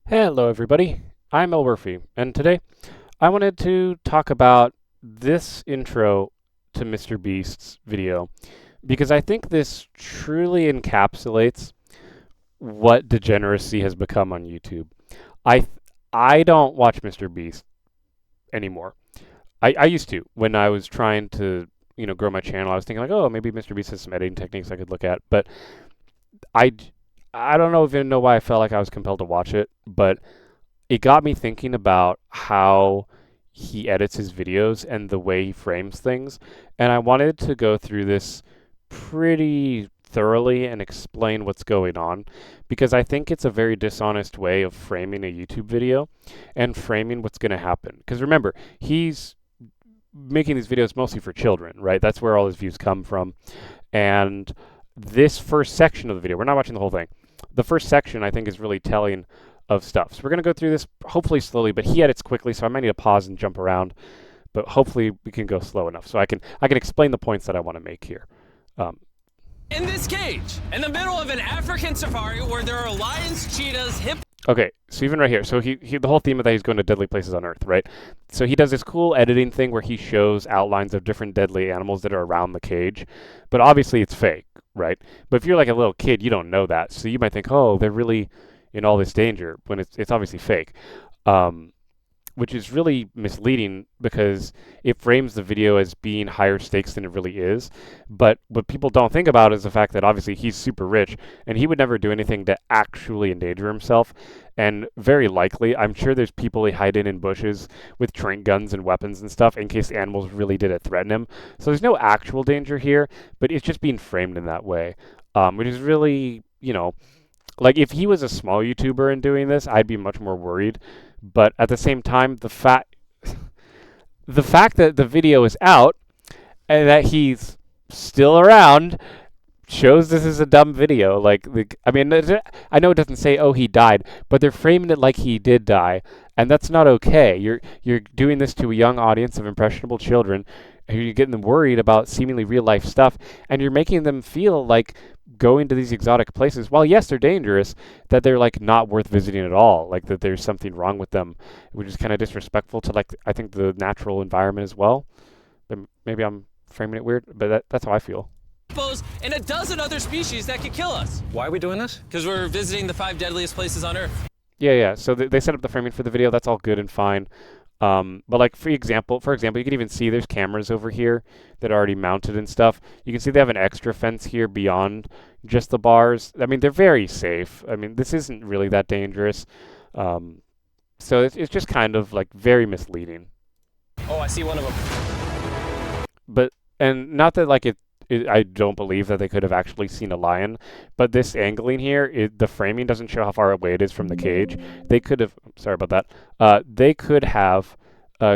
Hello everybody, I'm Elwirfy, and today I wanted to talk about this intro to Mr. Beast's video because I think this truly encapsulates what degeneracy has become on YouTube. I th- I don't watch Mr. Beast anymore. I used to when I was trying to grow my channel. I was thinking like, oh, maybe Mr. Beast has some editing techniques I could look at, but I I don't even know why I felt like I was compelled to watch it, but it got me thinking about how he edits his videos and the way he frames things. And I wanted to go through this pretty thoroughly and explain what's going on because I think it's a very dishonest way of framing a YouTube video and framing what's going to happen. Because remember, he's making these videos mostly for children, right? That's where all his views come from. And this first section of the video, we're not watching the whole thing. The first section I think is really telling of stuff. So we're going to go through this hopefully slowly, but he edits quickly, so I might need to pause and jump around. But hopefully we can go slow enough so I can explain the points that I want to make here. In this cage, in the middle of an African safari where there are lions, cheetahs, hippo. Okay, so even right here, so he the whole theme of that he's going to deadly places on Earth, right? So he does this cool editing thing where he shows outlines of different deadly animals that are around the cage, but obviously it's fake, right? But if you're like a little kid, you don't know that, so you might think, oh, they're really in all this danger when it's obviously fake. Which is really misleading because it frames the video as being higher stakes than it really is. But what people don't think about is the fact that obviously he's super rich and he would never do anything to actually endanger himself. And very likely, I'm sure there's people he hide in bushes with tranq guns and weapons and stuff in case animals really did threaten him. So there's no actual danger here, but it's just being framed in that way, which is really, like if he was a small YouTuber and doing this, I'd be much more worried. But at the same time, the fact that the video is out and that he's still around shows this is a dumb video. I know it doesn't say, oh, he died, but they're framing it like he did die, and that's not okay. You're doing this to a young audience of impressionable children, and you're getting them worried about seemingly real life stuff, and you're making them feel like going to these exotic places, while yes, they're dangerous, that they're like not worth visiting at all, like that there's something wrong with them, which is kind of disrespectful to I think the natural environment as well. Maybe I'm framing it weird, but that's how I feel. And a dozen other species that could kill us. Why are we doing this? Because we're visiting the 5 deadliest places on Earth. Yeah. So they set up the framing for the video. That's all good and fine. But like for example, you can even see there's cameras over here that are already mounted and stuff. You can see they have an extra fence here beyond just the bars. I mean, they're very safe. I mean, this isn't really that dangerous. So it's just kind of like very misleading. Oh, I see one of them. But, and not that like I don't believe that they could have actually seen a lion, but this angling here, the framing doesn't show how far away it is from the cage. They could have, sorry about that, they could have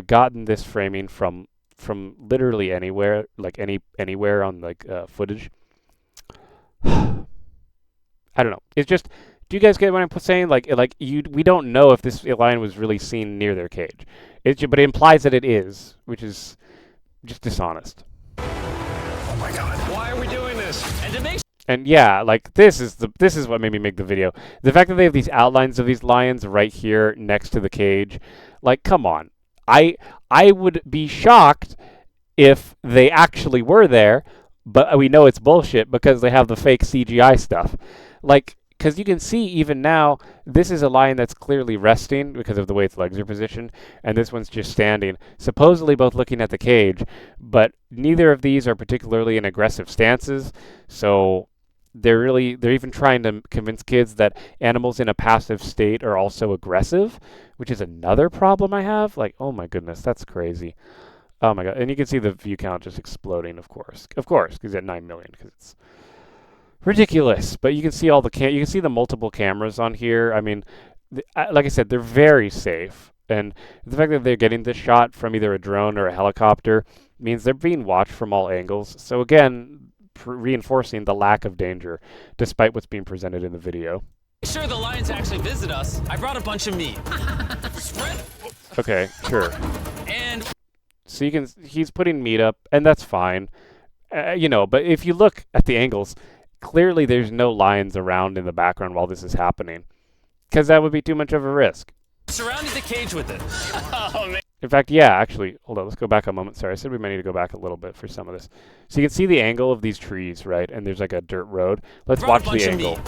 gotten this framing from literally anywhere, like anywhere on like footage. I don't know. It's just, do you guys get what I'm saying? We don't know if this lion was really seen near their cage. But it implies that it is, which is just dishonest. Oh my God! Why are we doing this? And yeah, like this is what made me make the video. The fact that they have these outlines of these lions right here next to the cage, like come on. I would be shocked if they actually were there, but we know it's bullshit because they have the fake CGI stuff. Like, because you can see even now, this is a lion that's clearly resting because of the way its legs are positioned, and this one's just standing, supposedly both looking at the cage, but neither of these are particularly in aggressive stances, so they're even trying to convince kids that animals in a passive state are also aggressive, which is another problem I have. Like, oh my goodness, that's crazy. Oh my God, and you can see the view count just exploding, of course, because at 9 million, because it's ridiculous. But you can see you can see the multiple cameras on here. I mean, like I said, they're very safe, and the fact that they're getting this shot from either a drone or a helicopter means they're being watched from all angles. So again, reinforcing the lack of danger, despite what's being presented in the video. Sure, the lions actually visit us. I brought a bunch of meat. Okay, sure. And so he's putting meat up, and that's fine. But if you look at the angles, clearly there's no lions around in the background while this is happening. because that would be too much of a risk. Surrounded the cage with it. Oh, man. In fact, yeah, actually, hold on, let's go back a moment. Sorry, I said we might need to go back a little bit for some of this. So you can see the angle of these trees, right? And there's like a dirt road. Let's watch the angle.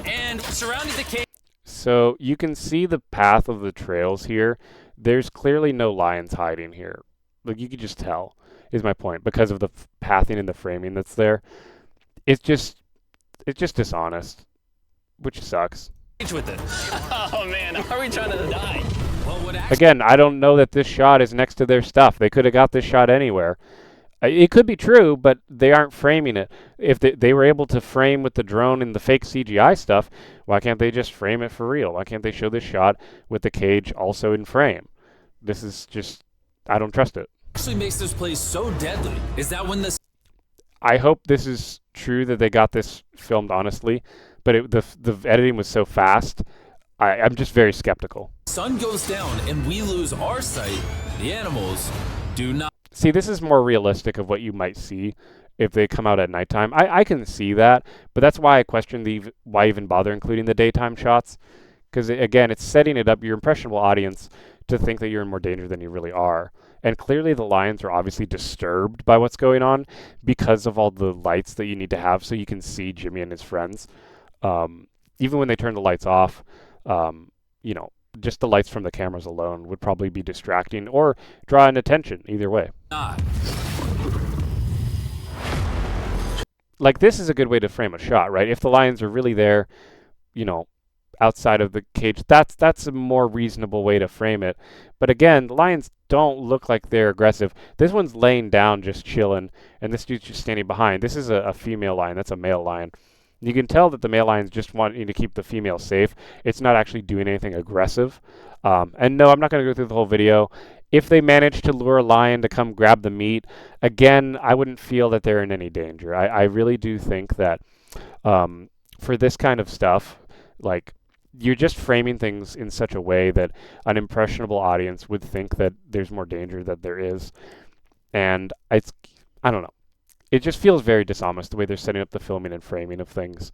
And surrounded the cage. So you can see the path of the trails here. There's clearly no lions hiding here. Like, you could just tell, is my point, because of the pathing and the framing that's there. It's just dishonest, which sucks. With it. Oh man, are we trying to die? Well, again, I don't know that this shot is next to their stuff. They could have got this shot anywhere. It could be true, but they aren't framing it. If they were able to frame with the drone and the fake CGI stuff, why can't they just frame it for real? Why can't they show this shot with the cage also in frame? This is just, I don't trust it. Actually makes this place so deadly. Is that when this? I hope this is true, that they got this filmed honestly, but the editing was so fast. I'm just very skeptical. Sun goes down and we lose our sight. The animals do not. See, this is more realistic of what you might see if they come out at nighttime. I can see that, but that's why I question why even bother including the daytime shots. Because, again, it's setting it up, your impressionable audience, to think that you're in more danger than you really are. And clearly the lions are obviously disturbed by what's going on because of all the lights that you need to have so you can see Jimmy and his friends. Even when they turn the lights off, you know, just the lights from the cameras alone would probably be distracting or draw in attention, either way. Like, this is a good way to frame a shot, right? If the lions are really there, you know, outside of the cage, that's a more reasonable way to frame it. But again, the lions don't look like they're aggressive. This one's laying down just chilling, and this dude's just standing behind. This is a female lion. That's a male lion. You can tell that the male lion's just wanting to keep the female safe. It's not actually doing anything aggressive. And no, I'm not going to go through the whole video. If they manage to lure a lion to come grab the meat, again, I wouldn't feel that they're in any danger. I really do think that for this kind of stuff, like, you're just framing things in such a way that an impressionable audience would think that there's more danger than there is. And I don't know. It just feels very dishonest the way they're setting up the filming and framing of things.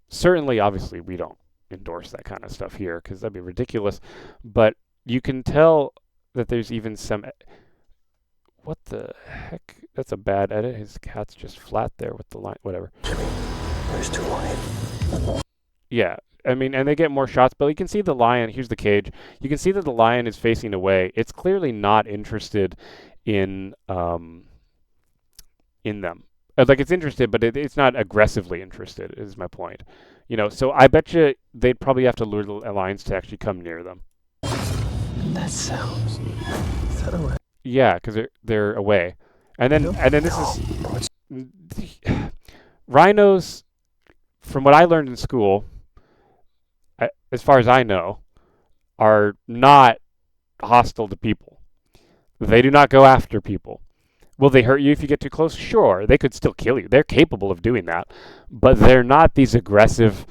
Certainly, obviously, we don't endorse that kind of stuff here because that'd be ridiculous. But you can tell that there's even some... What the heck? That's a bad edit. His cat's just flat there with the line. Whatever. There's two lions. Yeah. I mean, and they get more shots, but you can see the lion. Here's the cage. You can see that the lion is facing away. It's clearly not interested in them. Like, it's interested, but it's not aggressively interested, is my point. You know, so I bet you they'd probably have to lure the lions to actually come near them. That sounds... Is that a... Yeah, because they're away. And then this is... Rhinos, from what I learned in school, as far as I know, are not hostile to people. They do not go after people. Will they hurt you if you get too close? Sure, they could still kill you. They're capable of doing that. But they're not these aggressive,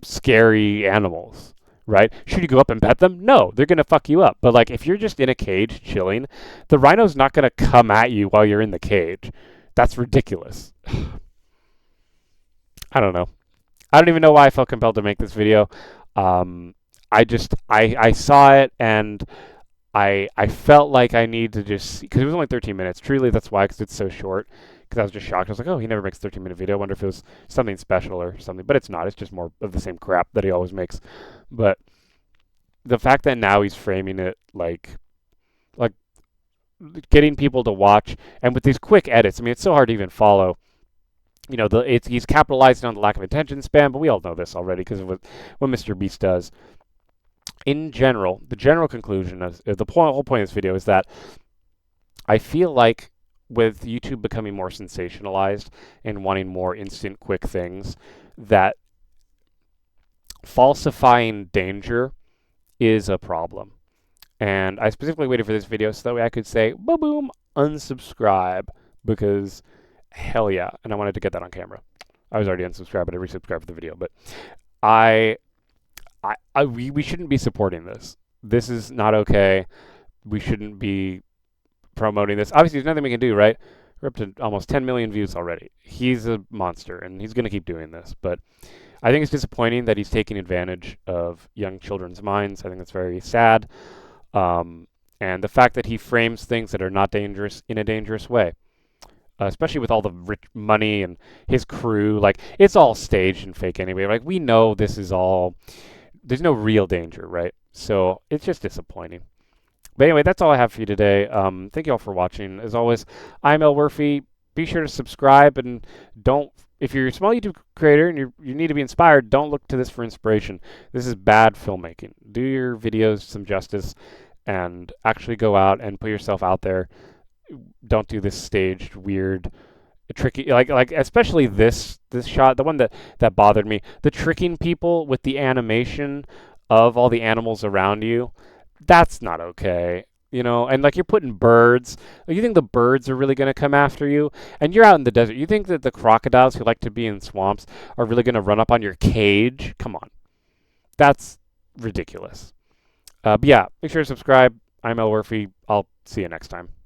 scary animals, right? Should you go up and pet them? No, they're going to fuck you up. But, like, if you're just in a cage chilling, the rhino's not going to come at you while you're in the cage. That's ridiculous. I don't know. I don't even know why I felt compelled to make this video. I saw it and I felt like I need to just, because it was only 13 minutes. Truly, that's why, because it's so short. Because I was just shocked. I was like, oh, he never makes a 13-minute video. I wonder if it was something special or something. But it's not. It's just more of the same crap that he always makes. But the fact that now he's framing it like getting people to watch, and with these quick edits, I mean, it's so hard to even follow. You know, he's capitalizing on the lack of attention span, but we all know this already because of what Mr. Beast does. In general, the general conclusion of whole point of this video is that I feel like with YouTube becoming more sensationalized and wanting more instant, quick things, that falsifying danger is a problem. And I specifically waited for this video so that way I could say, boom, unsubscribe, because hell yeah, and I wanted to get that on camera. I was already unsubscribed, but I resubscribed for the video. But we shouldn't be supporting this. This is not okay. We shouldn't be promoting this. Obviously, there's nothing we can do, right? We're up to almost 10 million views already. He's a monster, and he's going to keep doing this. But I think it's disappointing that he's taking advantage of young children's minds. I think that's very sad. Um, and the fact that he frames things that are not dangerous in a dangerous way, especially with all the rich money and his crew, like it's all staged and fake anyway. Like we know this is all, there's no real danger, right? So it's just disappointing. But anyway, that's all I have for you today. Thank you all for watching. As always, I'm Elwirfy. Be sure to subscribe and don't. If you're a small YouTube creator and you need to be inspired, don't look to this for inspiration. This is bad filmmaking. Do your videos some justice and actually go out and put yourself out there. Don't do this staged, weird, tricky, like especially this shot, the one that bothered me, the tricking people with the animation of all the animals around you. That's not okay. You know, and like you're putting birds. You think the birds are really going to come after you? And you're out in the desert. You think that the crocodiles who like to be in swamps are really going to run up on your cage? Come on. That's ridiculous. But yeah, make sure to subscribe. I'm Elwirfy. I'll see you next time.